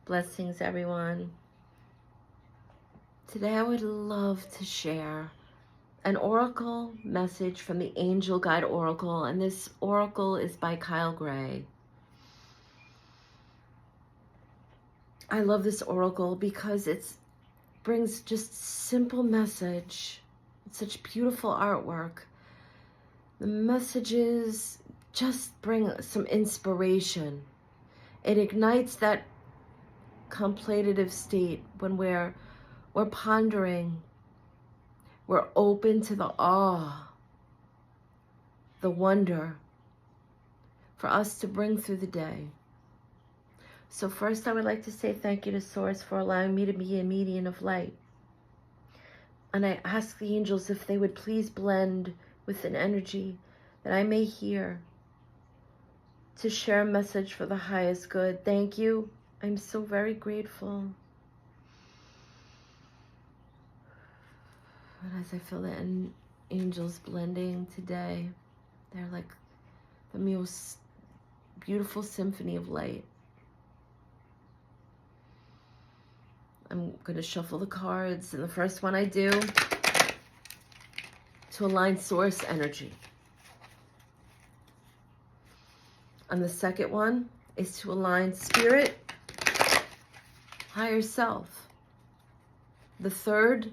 Blessings, everyone. Today I would love to share an oracle message from the Angel Guide Oracle, and this oracle is by Kyle Gray. I love this oracle because it brings just simple message. It's such beautiful artwork. The messages just bring some inspiration. It ignites that contemplative state when we're pondering. We're open to the awe, the wonder for us to bring through the day. So first I would like to say thank you to Source for allowing me to be a medium of light. And I ask the angels if they would please blend with an energy that I may hear to share a message for the highest good. Thank you. I'm so very grateful. And as I feel the angels blending today, they're like the most beautiful symphony of light. I'm going to shuffle the cards, and the first one I do to align source energy. And the second one is to align spirit, higher self. The third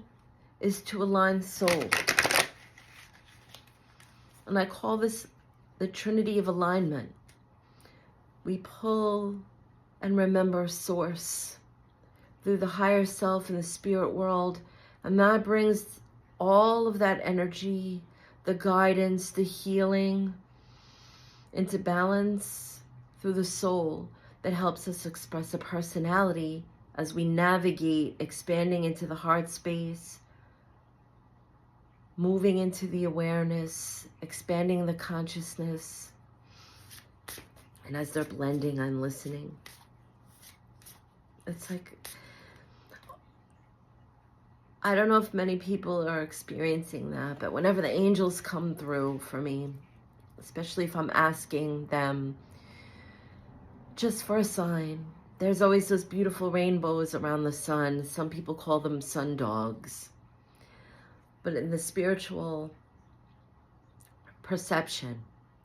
is to align soul. And I call this the Trinity of Alignment. We pull and remember source through the higher self in the spirit world, and that brings all of that energy, the guidance, the healing into balance through the soul that helps us express a personality as we navigate expanding into the heart space, moving into the awareness, expanding the consciousness. And as they're blending, I'm listening. It's like, I don't know if many people are experiencing that, but whenever the angels come through for me, especially if I'm asking them just for a sign, there's always those beautiful rainbows around the sun. Some people call them sun dogs. But in the spiritual perception,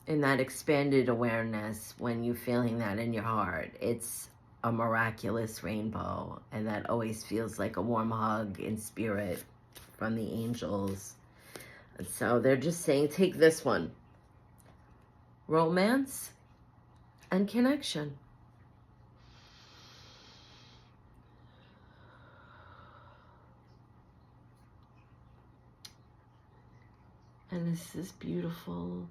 in that expanded awareness, when you're feeling that in your heart, it's a miraculous rainbow, and that always feels like a warm hug in spirit from the angels. And so they're just saying, take this one. Romance and connection. And this is beautiful,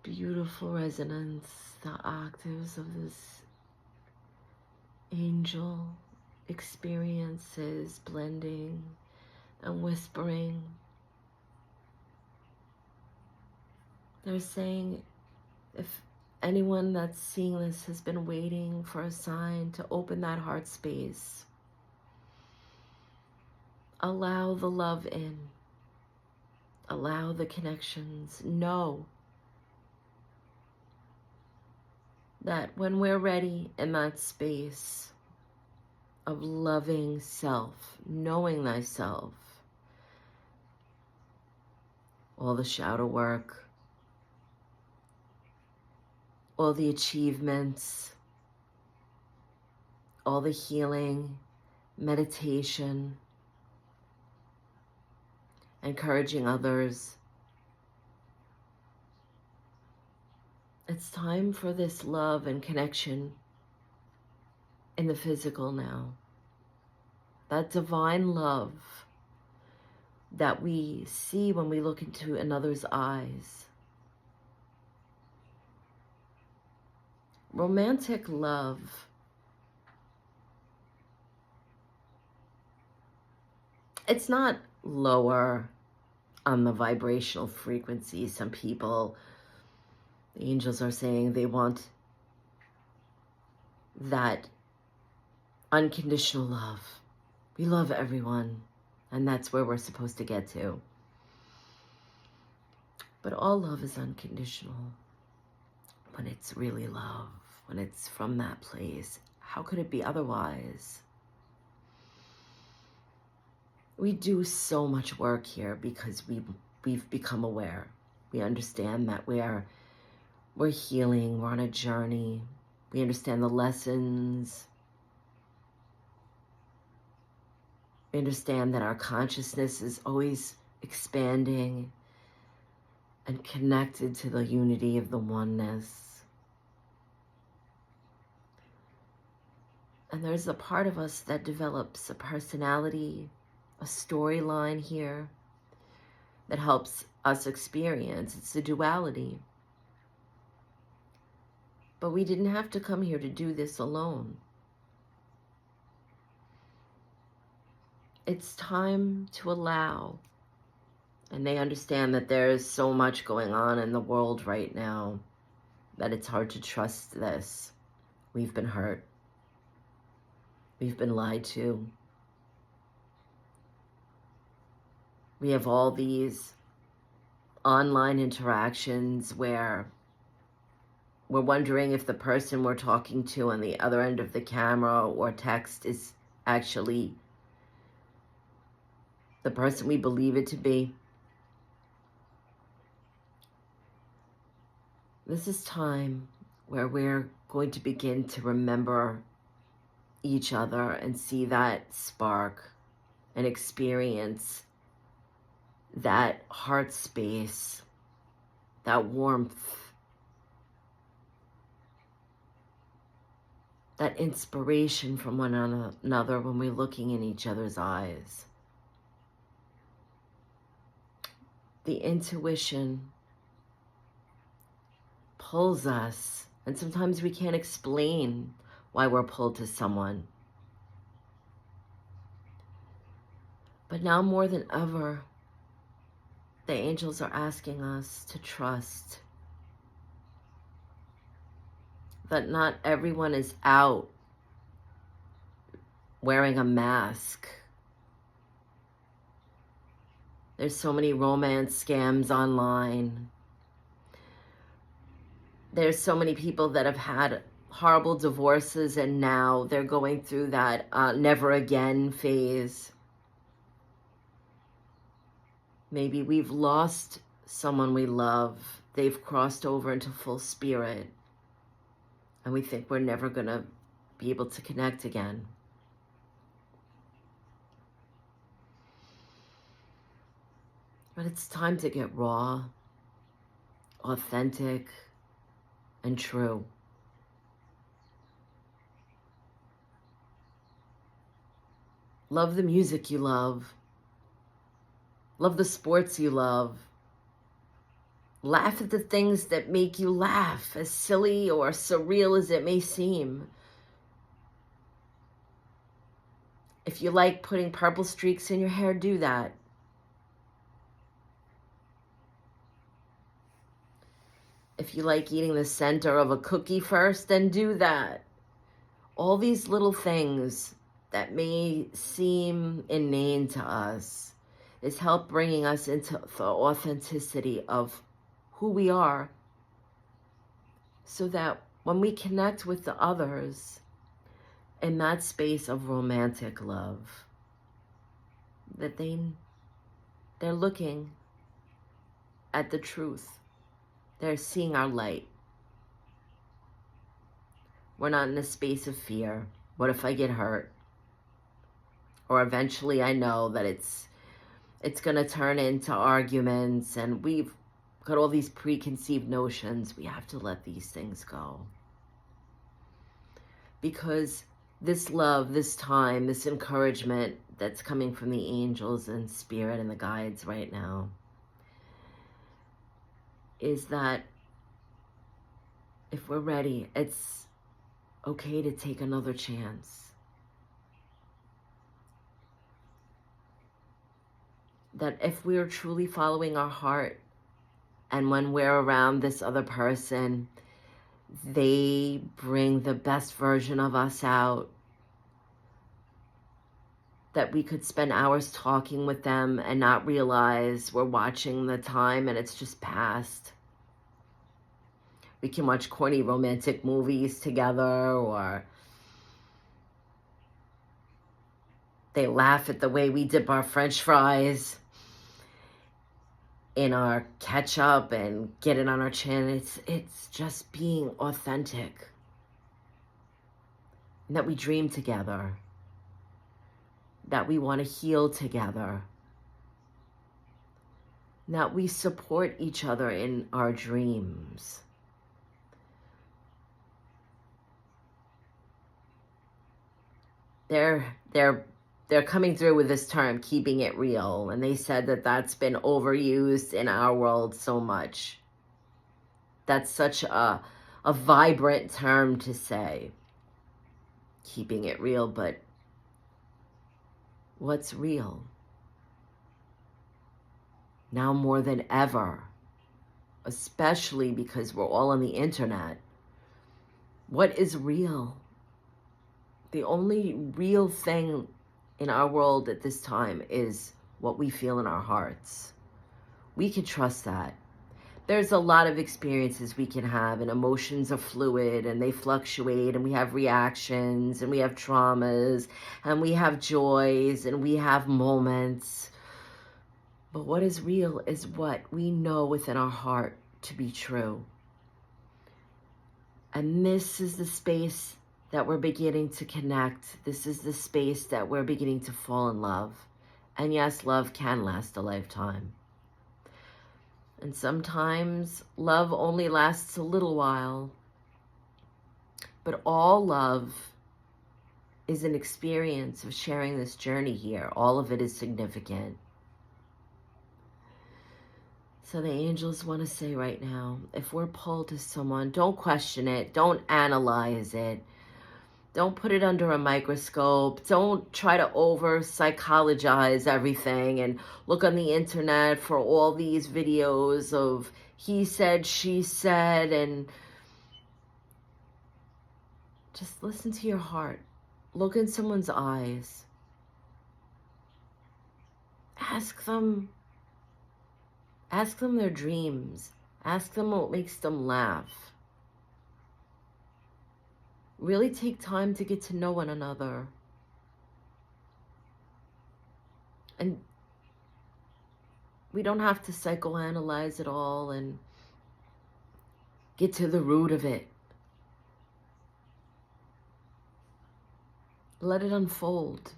beautiful resonance, the octaves of this angel experiences blending and whispering. They're saying, if anyone that's seeing this has been waiting for a sign to open that heart space, allow the love in, allow the connections. Know that when we're ready in that space of loving self, knowing thyself, all the shadow work, all the achievements, all the healing, meditation, encouraging others. It's time for this love and connection in the physical now. That divine love that we see when we look into another's eyes. Romantic love it's not lower on the vibrational frequency. Some people, the angels are saying they want that unconditional love. We love everyone, and that's where we're supposed to get to. But all love is unconditional when it's really love, when it's from that place. How could it be otherwise? We do so much work here because we've become aware. We understand that we're healing, we're on a journey. We understand the lessons. We understand that our consciousness is always expanding and connected to the unity of the oneness. And there's a part of us that develops a personality, a storyline here that helps us experience. It's the duality. But we didn't have to come here to do this alone. It's time to allow. And they understand that there is so much going on in the world right now that it's hard to trust this. We've been hurt. We've been lied to. We have all these online interactions where we're wondering if the person we're talking to on the other end of the camera or text is actually the person we believe it to be. This is time where we're going to begin to remember each other and see that spark and experience that heart space, that warmth, that inspiration from one another when we're looking in each other's eyes. The intuition pulls us, and sometimes we can't explain why we're pulled to someone. But now more than ever, the angels are asking us to trust that not everyone is out wearing a mask. There's so many romance scams online. There's so many people that have had horrible divorces and now they're going through that never again phase. Maybe we've lost someone we love. They've crossed over into full spirit. And we think we're never going to be able to connect again. But it's time to get raw, authentic, and true. Love the music you love. Love the sports you love. Laugh at the things that make you laugh, as silly or surreal as it may seem. If you like putting purple streaks in your hair, do that. If you like eating the center of a cookie first, then do that. All these little things that may seem inane to us is help bringing us into the authenticity of who we are, so that when we connect with the others in that space of romantic love, that they're looking at the truth. They're seeing our light. We're not in a space of fear. What if I get hurt? Or eventually I know that it's going to turn into arguments, and we've got all these preconceived notions. We have to let these things go. Because this love, this time, this encouragement that's coming from the angels and spirit and the guides right now is that if we're ready, it's okay to take another chance. That if we are truly following our heart, and when we're around this other person, they bring the best version of us out, that we could spend hours talking with them and not realize we're watching the time and it's just passed. We can watch corny romantic movies together, or they laugh at the way we dip our French fries in our ketchup and get it on our chin. It's just being authentic. And that we dream together. That we want to heal together. And that we support each other in our dreams. They're coming through with this term, keeping it real. And they said that that's been overused in our world so much. That's such a vibrant term to say. Keeping it real, but what's real? Now more than ever, especially because we're all on the internet. What is real? The only real thing in our world at this time is what we feel in our hearts. We can trust that. There's a lot of experiences we can have, and emotions are fluid and they fluctuate, and we have reactions and we have traumas and we have joys and we have moments. But what is real is what we know within our heart to be true. And this is the space that we're beginning to connect. This is the space that we're beginning to fall in love. And yes, love can last a lifetime. And sometimes love only lasts a little while. But all love is an experience of sharing this journey here. All of it is significant. So the angels want to say right now, if we're pulled to someone, don't question it. Don't analyze it. Don't put it under a microscope. Don't try to over-psychologize everything and look on the internet for all these videos of he said, she said, and just listen to your heart. Look in someone's eyes. Ask them their dreams. Ask them what makes them laugh. Really take time to get to know one another. And we don't have to psychoanalyze it all and get to the root of it. Let it unfold.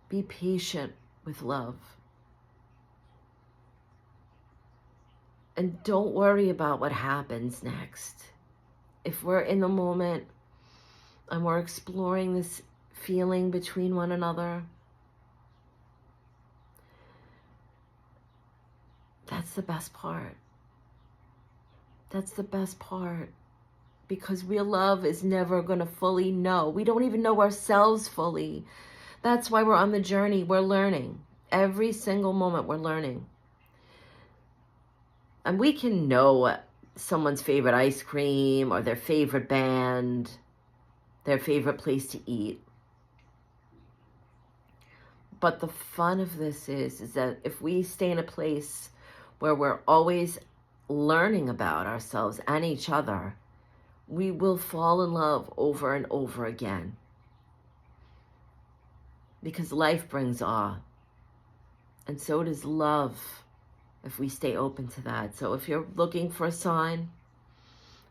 Be patient with love. And don't worry about what happens next. If we're in the moment and we're exploring this feeling between one another, that's the best part. That's the best part. Because real love is never going to fully know. We don't even know ourselves fully. That's why we're on the journey. We're learning. Every single moment we're learning. And we can know someone's favorite ice cream or their favorite band, their favorite place to eat. But the fun of this is that if we stay in a place where we're always learning about ourselves and each other, we will fall in love over and over again. Because life brings awe. And so does love, if we stay open to that. So if you're looking for a sign,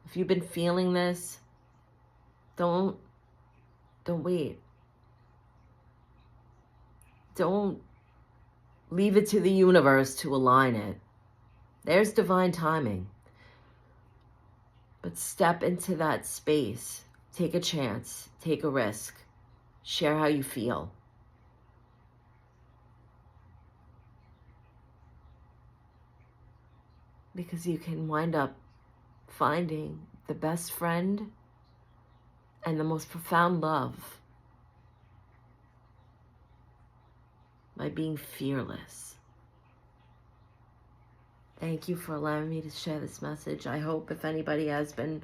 if you've been feeling this, don't wait. Don't leave it to the universe to align it. There's divine timing. But step into that space. Take a chance. Take a risk. Share how you feel. Because you can wind up finding the best friend and the most profound love by being fearless. Thank you for allowing me to share this message. I hope if anybody has been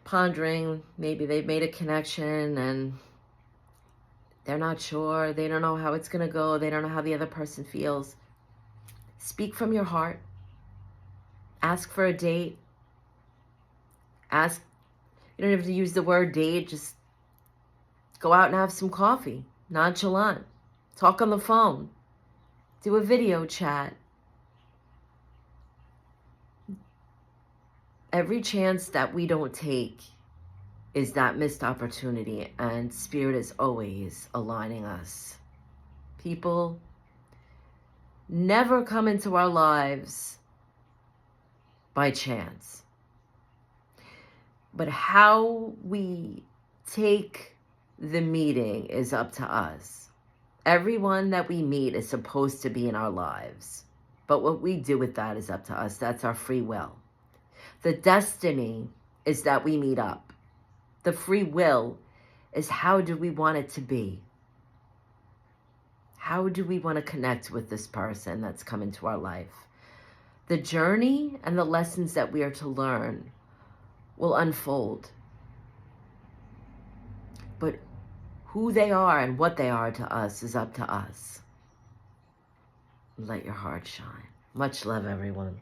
pondering, maybe they've made a connection and they're not sure, they don't know how it's going to go, they don't know how the other person feels. Speak from your heart. Ask for a date. Ask, you don't have to use the word date, just go out and have some coffee. Nonchalant. Talk on the phone. Do a video chat. Every chance that we don't take is that missed opportunity, and Spirit is always aligning us. People never come into our lives by chance. But how we take the meeting is up to us. Everyone that we meet is supposed to be in our lives. But what we do with that is up to us. That's our free will. The destiny is that we meet up. The free will is how do we want it to be? How do we want to connect with this person that's come into our life? The journey and the lessons that we are to learn will unfold. But who they are and what they are to us is up to us. Let your heart shine. Much love, everyone.